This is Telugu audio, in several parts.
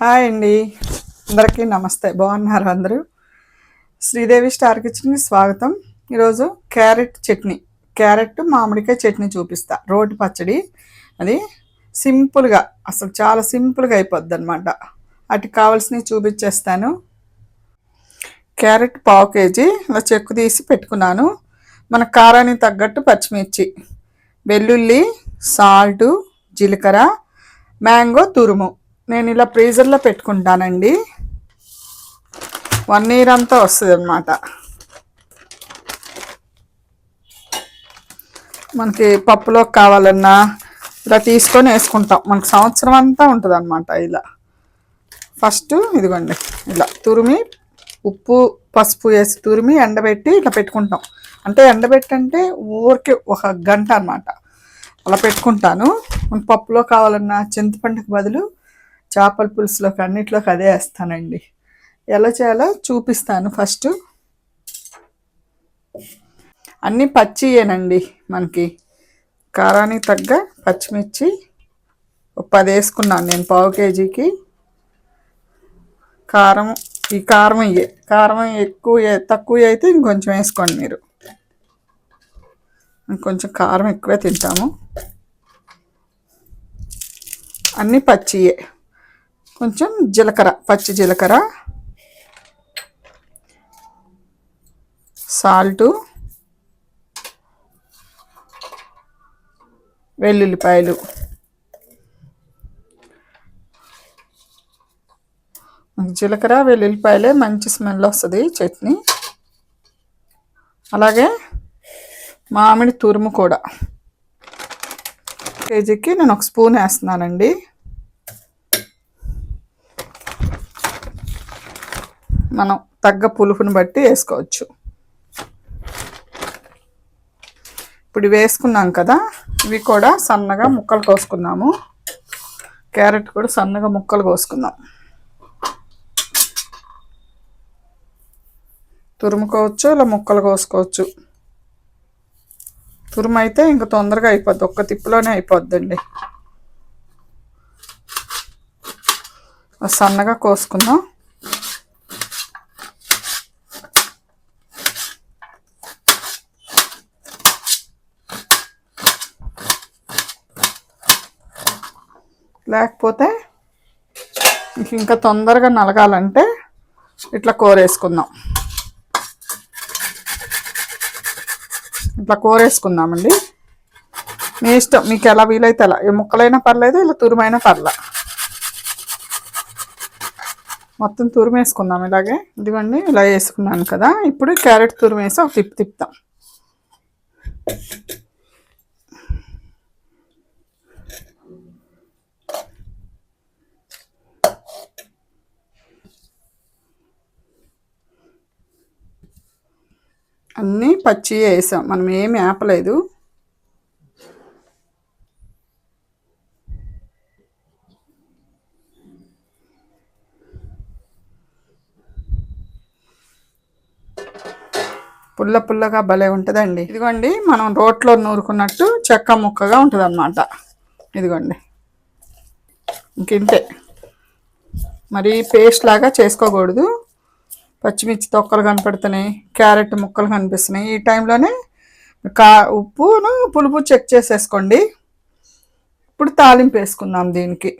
హాయ్ అండి, అందరికీ నమస్తే. బాగున్నారు అందరూ? శ్రీదేవి స్టార్ కిచెన్కి స్వాగతం. ఈరోజు క్యారెట్ చట్నీ, క్యారెట్ మామిడికాయ చట్నీ చూపిస్తా. రోటి పచ్చడి, అది సింపుల్గా, అసలు చాలా సింపుల్గా అయిపోద్ది అనమాట. వాటికి కావాల్సినవి చూపించేస్తాను. క్యారెట్ పావు కేజీ ఇలా చెక్కు తీసి పెట్టుకున్నాను. మన కారానికి తగ్గట్టు పచ్చిమిర్చి, వెల్లుల్లి, సాల్టు, జీలకర్ర, మ్యాంగో తురుము. నేను ఇలా ఫ్రీజర్లో పెట్టుకుంటానండి. 1 year అంతా వస్తుంది అన్నమాట. మనకి పప్పులో కావాలన్నా ఇలా తీసుకొని వేసుకుంటాం. మనకు సంవత్సరం అంతా ఉంటుంది అన్నమాట. ఇలా ఫస్ట్ ఇదిగోండి, ఇలా తురిమి ఉప్పు పసుపు వేసి తురిమి ఎండబెట్టి ఇట్లా పెట్టుకుంటాం. అంటే ఎండబెట్టంటే ఊరికే 1 గంట అన్నమాట. అలా పెట్టుకుంటాను. పప్పులో కావాలన్నా చింతపండుకి బదులు చేపల పులుసులోకి అన్నిట్లోకి అదే వేస్తానండి. ఎలా చేయాలో చూపిస్తాను. ఫస్ట్ అన్నీ పచ్చియేనండి. మనకి కారానికి తగ్గ పచ్చిమిర్చి 10 వేసుకున్నాను నేను పావు కేజీకి. కారం, ఈ కారం ఇయ్యే, కారం ఎక్కువ తక్కువ అయితే ఇంకొంచెం వేసుకోండి మీరు. కొంచెం కారం ఎక్కువే తింటాము. అన్నీ పచ్చియే. కొంచెం జీలకర్ర, పచ్చి జీలకర్ర, సాల్టు, వెల్లుల్లిపాయలు, జీలకర్ర వెల్లుల్లిపాయలే మంచి స్మెల్ వస్తుంది చట్నీ. అలాగే మామిడి తురుము కూడా కేజీకి నేను 1 స్పూన్ వేస్తున్నానండి. మనం తగ్గ పులుపుని బట్టి వేసుకోవచ్చు. ఇప్పుడు వేసుకున్నాం కదా, ఇవి కూడా సన్నగా ముక్కలు కోసుకున్నాము. క్యారెట్ కూడా సన్నగా ముక్కలు కోసుకుందాం. తురుముకోవచ్చు, ఇలా ముక్కలు కోసుకోవచ్చు. తురుము అయితే ఇంకా తొందరగా అయిపోద్ది, 1 తిప్పులోనే అయిపోద్దండి. సన్నగా కోసుకుందాం. లేకపోతే ఇంకా తొందరగా నలగాలంటే ఇట్లా కూరేసుకుందాం. ఇట్లా కూరేసుకుందామండి. మీ ఇష్టం, మీకు ఎలా వీలైతే అలా. ఏ ముక్కలైనా పర్లేదు, ఇలా తురుమైనా పర్లే. మొత్తం తురిమేసుకుందాం ఇలాగే. ఇదిగోండి, ఇలా వేసుకున్నాను కదా. ఇప్పుడు క్యారెట్ తురిమేసి ఒక తిప్పుతాం. అన్నీ పచ్చి వేసాం, మనం ఏమి ఆపలేదు. పుల్ల పుల్లగా భలే ఉంటుందండి. ఇదిగోండి, మనం రోట్లో నూరుకున్నట్టు చెక్క ముక్కగా ఉంటుంది అన్నమాట. ఇదిగోండి, ఇంకింతే. మరి పేస్ట్ లాగా చేసుకోకూడదు. పచ్చిమిర్చి తొక్కలు కనపడుతున్నాయి, క్యారెట్ ముక్కలు కనిపిస్తున్నాయి. ఈ టైంలోనే ఉప్పును పులుపు చెక్ చేసేసుకోండి. ఇప్పుడు తాలింపు వేసుకుందాం దీనికి.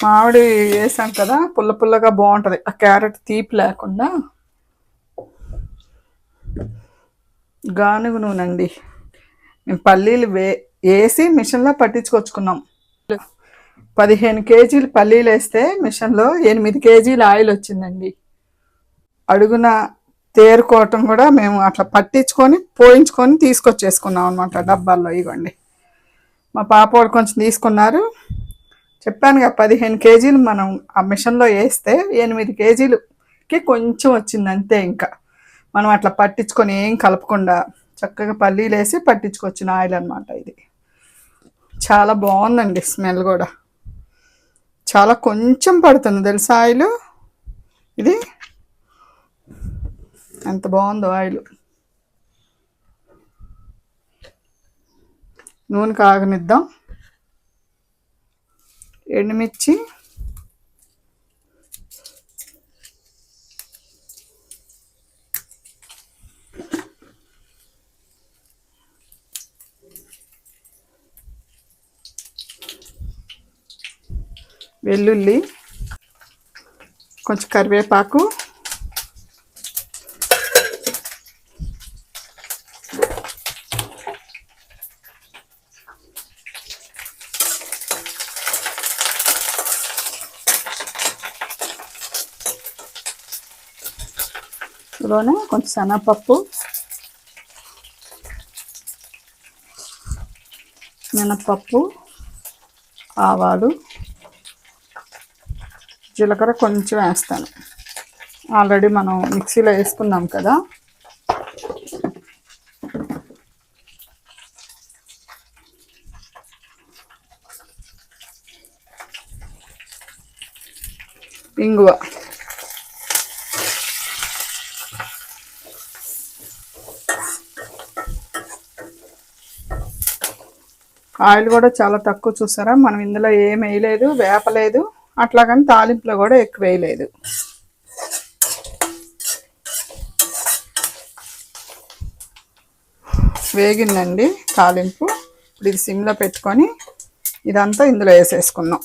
మామిడి వేసాం కదా, పుల్ల పుల్లగా బాగుంటుంది. ఆ క్యారెట్ తీపి లేకుండా. గానుగ నూనె అండి. మేము పల్లీలు వేసి మిషన్లో పట్టించుకొచ్చుకున్నాం. 15 కేజీలు పల్లీలు వేస్తే మిషన్లో 8 కేజీలు ఆయిల్ వచ్చిందండి. అడుగున తేరుకోవటం కూడా మేము అట్లా పట్టించుకొని పోయించుకొని తీసుకొచ్చేసుకున్నాం అనమాట డబ్బాల్లో. ఇవ్వండి, మా పాప వాళ్ళు కొంచెం తీసుకున్నారు. చెప్పానుగా 15 కేజీలు మనం ఆ మిషన్లో వేస్తే 8 కేజీలకి కొంచెం వచ్చింది అంతే. ఇంకా మనం అట్లా పట్టించుకొని ఏం కలపకుండా చక్కగా పల్లీలు వేసి పట్టించుకొచ్చిన ఆయిల్ అనమాట ఇది. చాలా బాగుందండి, స్మెల్ కూడా. చాలా కొంచెం పడుతుంది తెలుసా ఆయిల్. ఇది ఎంత బాగుందో ఆయిల్. నూనె కాగనిద్దాం. ఎండుమిర్చి, వెల్లుల్లి, కొంచెం కరివేపాకు, ఇందులోనే కొంచెం శనగపప్పు, మినపప్పు, ఆవాలు, జీలకర్ర కొంచెం వేస్తాను. ఆల్రెడీ మనం మిక్సీలో వేసుకున్నాం కదా. ఇంగువ, ఆయిల్ కూడా చాలా తక్కువ చూసారా. మనం ఇందులో ఏం వేయలేదు, వేపలేదు, అట్లాగని తాలింపులో కూడా ఎక్కువ వేయలేదు. వేగిందండి తాలింపు. ఇప్పుడు ఇది సిమ్లో పెట్టుకొని ఇదంతా ఇందులో వేసేసుకుందాం.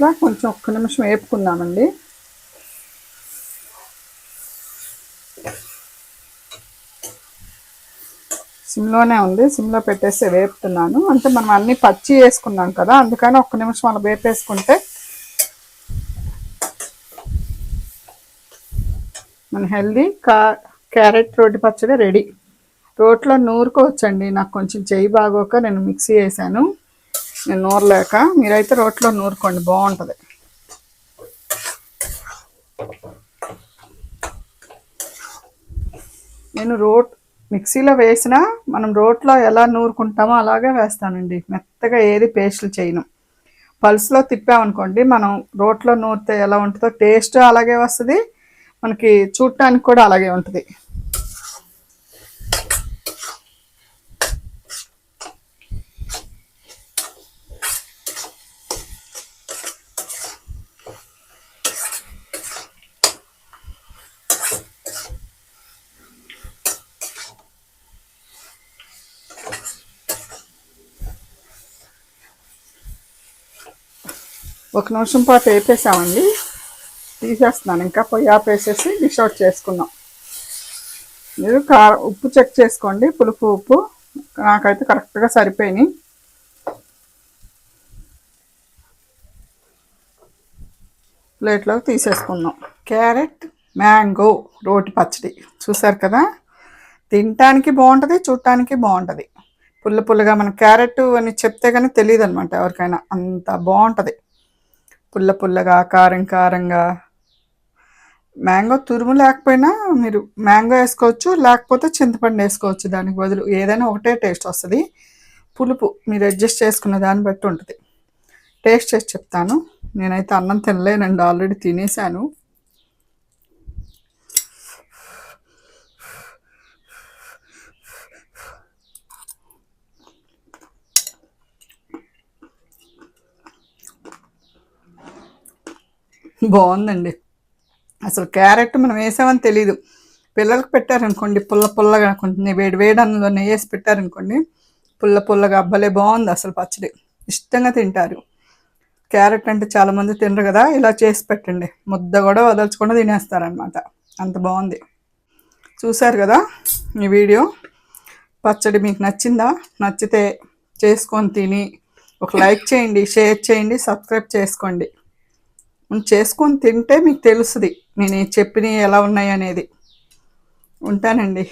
ఇట్లా కొంచెం ఒక్క నిమిషం వేపుకుందామండి. సిమ్లోనే ఉంది, సిమ్లో పెట్టేసి వేపుతున్నాను. అంటే మనం అన్నీ పచ్చి వేసుకున్నాం కదా, అందుకని ఒక్క నిమిషం అలా వేపేసుకుంటే మన హెల్దీ క్యారెట్ రోటి పచ్చడి రెడీ. రోట్లో నూరుకోవచ్చండి. నాకు కొంచెం చెయ్యి బాగోక నేను మిక్సీ వేసాను, నేను నూరలేక. మీరైతే రోట్లో నూరుకోండి, బాగుంటుంది. నేను మిక్సీలో వేసినా మనం రోట్లో ఎలా నూరుకుంటామో అలాగే వేస్తానండి. మెత్తగా ఏది పేస్టులు చేయను. పల్స్లో తిప్పామనుకోండి, మనం రోట్లో నూరితే ఎలా ఉంటుందో టేస్ట్ అలాగే వస్తుంది, మనకి చూడటానికి కూడా అలాగే ఉంటుంది. ఒక నిమిషం పాటు వేపేసామండి. తీసేస్తున్నాను. ఇంకా పొయ్యి ఆపేసేసి డిష్ అవుట్ చేసుకుందాం. మీరు ఉప్పు చెక్ చేసుకోండి, పులుపు ఉప్పు. నాకైతే కరెక్ట్గా సరిపోయినాయి. ప్లేట్లోకి తీసేసుకుందాం. క్యారెట్ మ్యాంగో రోటి పచ్చడి చూసారు కదా. తినటానికి బాగుంటుంది, చూడటానికి బాగుంటుంది. పుల్ల పుల్లగా, మన క్యారెట్ అని చెప్తే కానీ తెలియదు అనమాట ఎవరికైనా, అంత బాగుంటుంది. పుల్ల పుల్లగా, కారం కారంగా. మ్యాంగో తురుము లేకపోయినా మీరు మ్యాంగో వేసుకోవచ్చు, లేకపోతే చింతపండు వేసుకోవచ్చు. దానికి బదులు ఏదైనా ఒకటే టేస్ట్ వస్తుంది. పులుపు మీరు అడ్జస్ట్ చేసుకున్న దాన్ని బట్టి ఉంటుంది. టేస్ట్ చేసి చెప్తాను. నేనైతే అన్నం తినలేనండి, ఆల్రెడీ తినేసాను. బాగుందండి. అసలు క్యారెట్ మనం వేసామని తెలీదు. పిల్లలకు పెట్టారనుకోండి పుల్ల పుల్లగా, కొంచెం వేడి వేడి అన్నంలో నెయ్యి వేసి పెట్టారనుకోండి, పుల్ల పుల్లగా భలే బాగుంది అసలు పచ్చడి. ఇష్టంగా తింటారు. క్యారెట్ అంటే చాలామంది తినరు కదా, ఇలా చేసి పెట్టండి, ముద్ద కూడా వదల్చకుండా తినేస్తారనమాట. అంత బాగుంది. చూశారు కదా ఈ వీడియో. పచ్చడి మీకు నచ్చిందా? నచ్చితే చేసుకొని తిని ఒక లైక్ చేయండి, షేర్ చేయండి, సబ్స్క్రైబ్ చేసుకోండి. చేసుకొని తింటే మీకు తెలుస్తుంది నేను చెప్పినవి ఎలా ఉన్నాయి అనేది. ఉంటానండి.